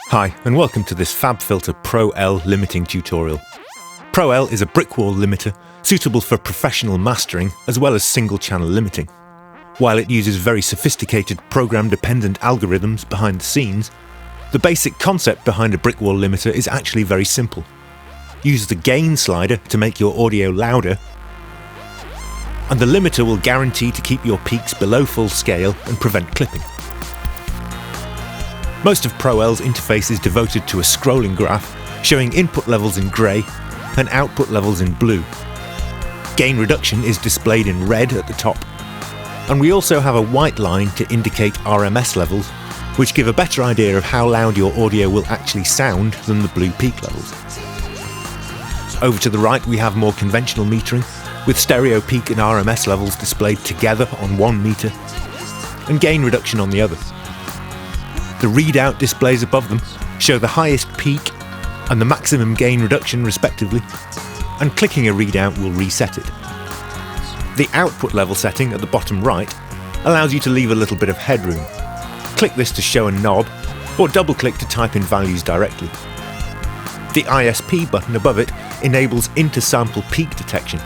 Hi, and welcome to this FabFIlter Pro-L limiting tutorial. Pro-L is a brick wall limiter suitable for professional mastering as well as single-channel limiting. While it uses very sophisticated program-dependent algorithms behind the scenes, the basic concept behind a brick wall limiter is actually very simple. Use the gain slider to make your audio louder, and the limiter will guarantee to keep your peaks below full scale and prevent clipping. Most of Pro-L's interface is devoted to a scrolling graph showing input levels in grey and output levels in blue. Gain reduction is displayed in red at the top, and we also have a white line to indicate RMS levels, which give a better idea of how loud your audio will actually sound than the blue peak levels. Over to the right we have more conventional metering, with stereo peak and RMS levels displayed together on one meter, and gain reduction on the other. The readout displays above them show the highest peak and the maximum gain reduction respectively, and clicking a readout will reset it. The output level setting at the bottom right allows you to leave a little bit of headroom. Click this to show a knob, or double-click to type in values directly. The ISP button above it enables inter-sample peak detection,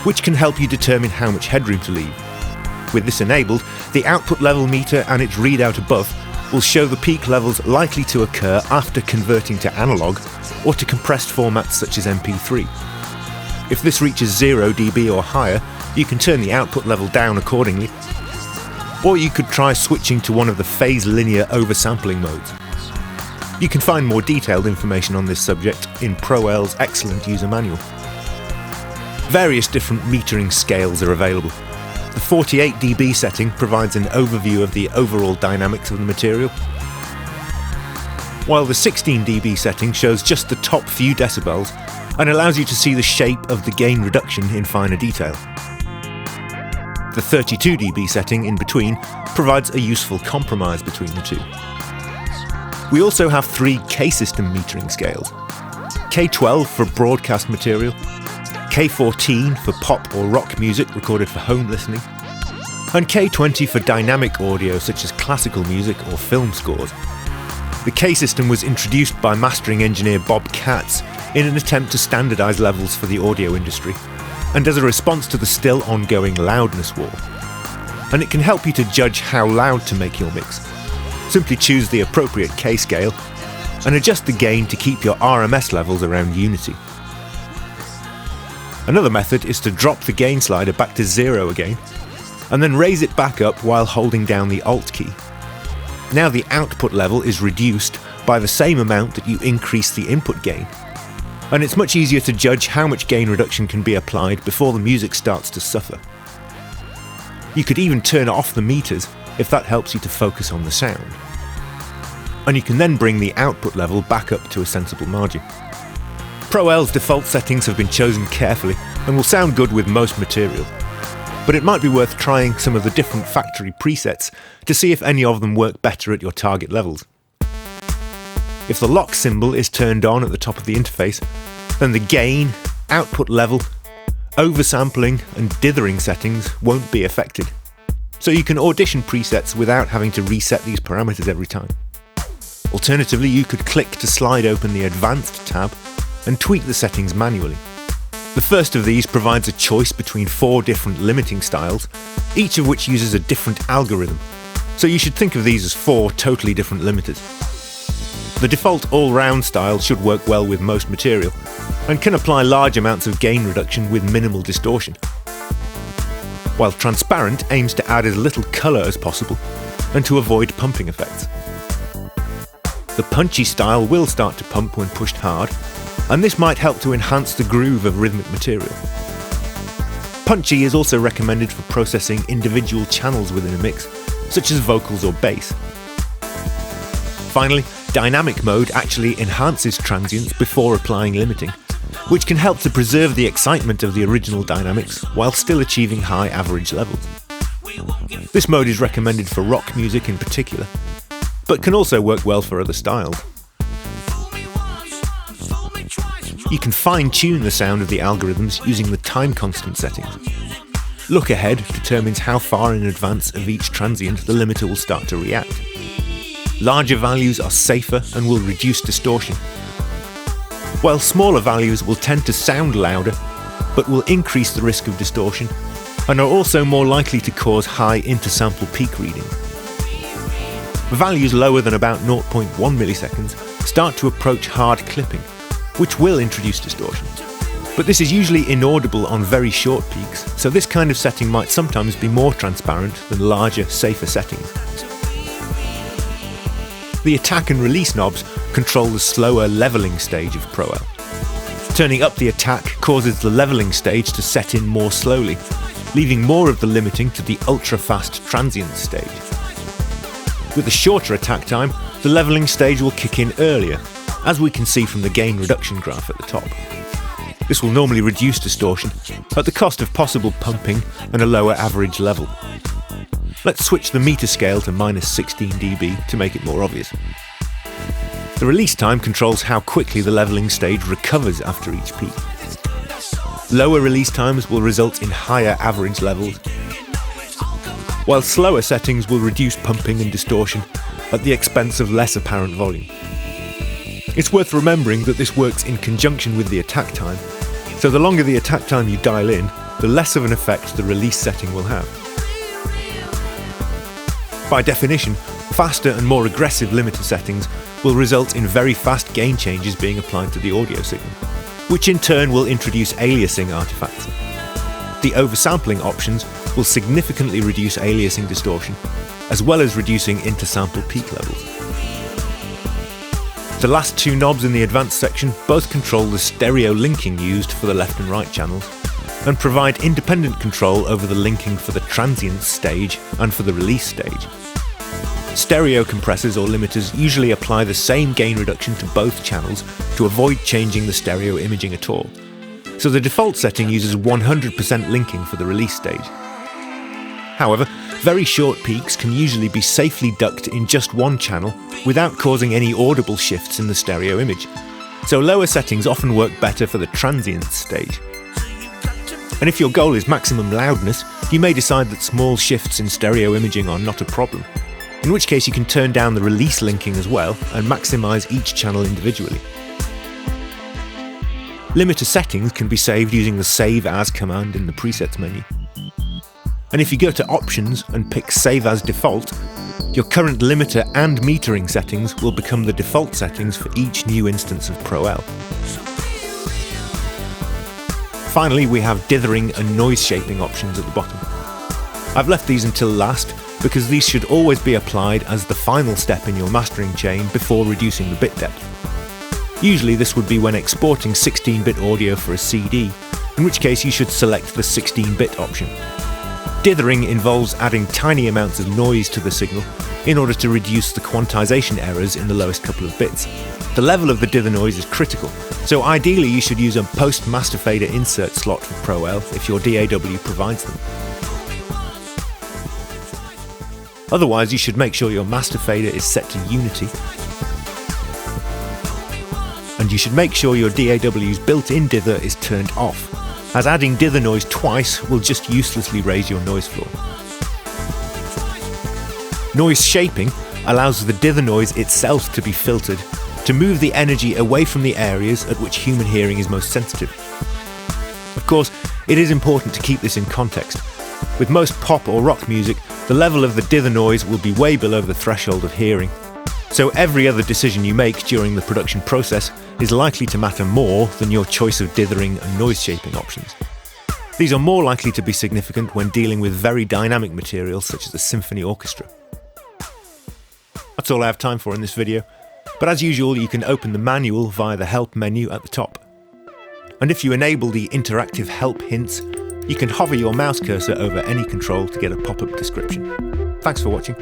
which can help you determine how much headroom to leave. With this enabled, the output level meter and its readout above will show the peak levels likely to occur after converting to analog or to compressed formats such as MP3. If this reaches 0 dB or higher, you can turn the output level down accordingly, or you could try switching to one of the phase linear oversampling modes. You can find more detailed information on this subject in Pro-L's excellent user manual. Various different metering scales are available. The 48 dB setting provides an overview of the overall dynamics of the material, while the 16 dB setting shows just the top few decibels and allows you to see the shape of the gain reduction in finer detail. The 32 dB setting in between provides a useful compromise between the two. We also have three K-system metering scales: K12 for broadcast material, K14 for pop or rock music recorded for home listening, and K20 for dynamic audio such as classical music or film scores. The K-system was introduced by mastering engineer Bob Katz in an attempt to standardise levels for the audio industry, and as a response to the still ongoing loudness war. And it can help you to judge how loud to make your mix. Simply choose the appropriate K-scale and adjust the gain to keep your RMS levels around unity. Another method is to drop the gain slider back to 0 again, and then raise it back up while holding down the Alt key. Now the output level is reduced by the same amount that you increase the input gain, and it's much easier to judge how much gain reduction can be applied before the music starts to suffer. You could even turn off the meters if that helps you to focus on the sound. And you can then bring the output level back up to a sensible margin. Pro-L's default settings have been chosen carefully and will sound good with most material, but it might be worth trying some of the different factory presets to see if any of them work better at your target levels. If the lock symbol is turned on at the top of the interface, then the gain, output level, oversampling and dithering settings won't be affected, so you can audition presets without having to reset these parameters every time. Alternatively, you could click to slide open the Advanced tab and tweak the settings manually. The first of these provides a choice between 4 different limiting styles, each of which uses a different algorithm, so you should think of these as 4 totally different limiters. The default all-round style should work well with most material, and can apply large amounts of gain reduction with minimal distortion, while transparent aims to add as little colour as possible and to avoid pumping effects. The punchy style will start to pump when pushed hard, and this might help to enhance the groove of rhythmic material. Punchy is also recommended for processing individual channels within a mix, such as vocals or bass. Finally, dynamic mode actually enhances transients before applying limiting, which can help to preserve the excitement of the original dynamics while still achieving high average levels. This mode is recommended for rock music in particular, but can also work well for other styles. You can fine-tune the sound of the algorithms using the time constant settings. Look ahead determines how far in advance of each transient the limiter will start to react. larger values are safer and will reduce distortion, while smaller values will tend to sound louder but will increase the risk of distortion and are also more likely to cause high intersample peak reading. Values lower than about 0.1 milliseconds start to approach hard clipping, which will introduce distortion. But this is usually inaudible on very short peaks, so this kind of setting might sometimes be more transparent than larger, safer settings. The attack and release knobs control the slower leveling stage of Pro-L. Turning up the attack causes the leveling stage to set in more slowly, leaving more of the limiting to the ultra-fast transient stage. With a shorter attack time, the leveling stage will kick in earlier, as we can see from the gain reduction graph at the top. This will normally reduce distortion at the cost of possible pumping and a lower average level. Let's switch the meter scale to -16 dB to make it more obvious. The release time controls how quickly the leveling stage recovers after each peak. Lower release times will result in higher average levels, while slower settings will reduce pumping and distortion at the expense of less apparent volume. It's worth remembering that this works in conjunction with the attack time, so the longer the attack time you dial in, the less of an effect the release setting will have. By definition, faster and more aggressive limiter settings will result in very fast gain changes being applied to the audio signal, which in turn will introduce aliasing artifacts. The oversampling options will significantly reduce aliasing distortion, as well as reducing intersample peak levels. The last two knobs in the advanced section both control the stereo linking used for the left and right channels, and provide independent control over the linking for the transient stage and for the release stage. Stereo compressors or limiters usually apply the same gain reduction to both channels to avoid changing the stereo imaging at all, so the default setting uses 100% linking for the release stage. However, very short peaks can usually be safely ducked in just one channel without causing any audible shifts in the stereo image, so lower settings often work better for the transient stage. And if your goal is maximum loudness, you may decide that small shifts in stereo imaging are not a problem, in which case you can turn down the release linking as well and maximise each channel individually. Limiter settings can be saved using the Save As command in the Presets menu. And if you go to Options and pick Save As Default, your current limiter and metering settings will become the default settings for each new instance of Pro-L. Finally, we have dithering and noise shaping options at the bottom. I've left these until last because these should always be applied as the final step in your mastering chain before reducing the bit depth. Usually this would be when exporting 16-bit audio for a CD, in which case you should select the 16-bit option. Dithering involves adding tiny amounts of noise to the signal in order to reduce the quantization errors in the lowest couple of bits. The level of the dither noise is critical, so ideally you should use a post-master fader insert slot for Pro-L if your DAW provides them. Otherwise, you should make sure your master fader is set to unity, and you should make sure your DAW's built-in dither is turned off, as adding dither noise twice will just uselessly raise your noise floor. Noise shaping allows the dither noise itself to be filtered to move the energy away from the areas at which human hearing is most sensitive. Of course, it is important to keep this in context. With most pop or rock music, the level of the dither noise will be way below the threshold of hearing, so every other decision you make during the production process is likely to matter more than your choice of dithering and noise shaping options. These are more likely to be significant when dealing with very dynamic material such as a symphony orchestra. That's all I have time for in this video, but as usual you can open the manual via the Help menu at the top. And if you enable the interactive help hints, you can hover your mouse cursor over any control to get a pop-up description. Thanks for watching.